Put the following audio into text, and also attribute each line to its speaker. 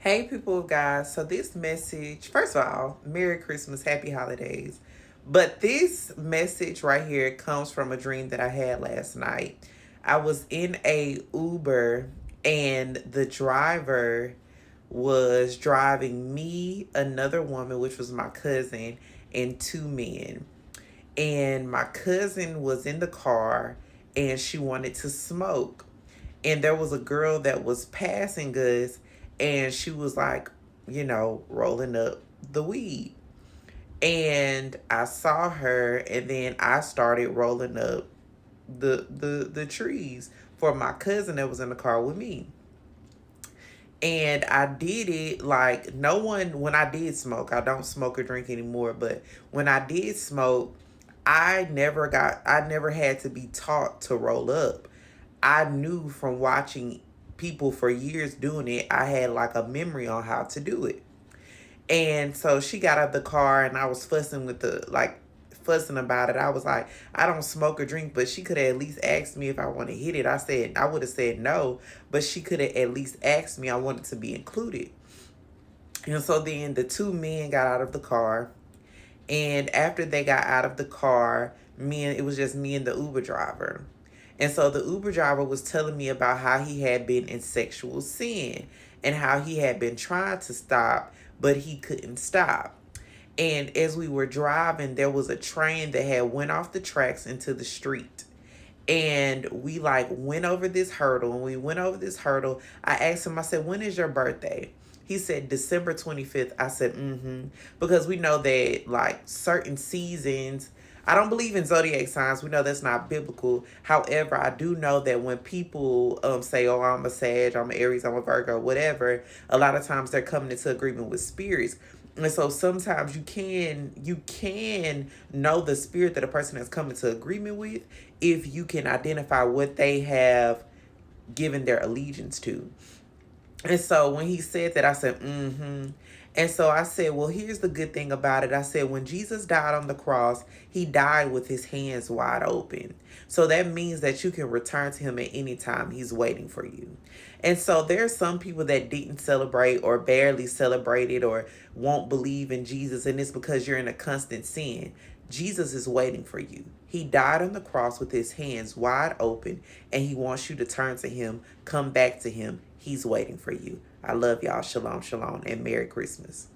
Speaker 1: Hey, people of God. So, this message, first of all, Merry Christmas, Happy Holidays. But this message right here comes from a dream that I had last night. I was in a Uber, and the driver was driving me, another woman, which was my cousin, and two men. And my cousin was in the car and she wanted to smoke. And there was a girl that was passing us, and she was like, rolling up the weed. And I saw her, and then I started rolling up the trees for my cousin that was in the car with me. And I did it like no one. When I did smoke, I don't smoke or drink anymore, but when I did smoke, I never had to be taught to roll up. I knew from watching people for years doing it, I had like a memory on how to do it. And so she got out of the car, and I was fussing about it. I was like, I don't smoke or drink, but she could have at least asked me if I want to hit it. I would have said no, but she could have at least asked me. I wanted to be included. And so then the two men got out of the car. And after they got out of the car, it was just me and the Uber driver. And so the Uber driver was telling me about how he had been in sexual sin and how he had been trying to stop, but he couldn't stop. And as we were driving, there was a train that had went off the tracks into the street. And we like went over this hurdle. And we went over this hurdle. I asked him, I said, when is your birthday? He said December 25th. I said, mm-hmm. Because we know that like certain seasons, I don't believe in zodiac signs. We know that's not biblical. However, I do know that when people say, oh, I'm a Sag, I'm an Aries, I'm a Virgo, whatever, a lot of times they're coming into agreement with spirits. And so sometimes you can know the spirit that a person has come into agreement with if you can identify what they have given their allegiance to. And so when he said that, I said, mm-hmm. And so I said, well, here's the good thing about it. I said, when Jesus died on the cross, he died with his hands wide open. So that means that you can return to him at any time. He's waiting for you. And so there are some people that didn't celebrate or barely celebrated or won't believe in Jesus. And it's because you're in a constant sin. Jesus is waiting for you. He died on the cross with his hands wide open, and he wants you to turn to him, come back to him. He's waiting for you. I love y'all. Shalom, shalom, and Merry Christmas.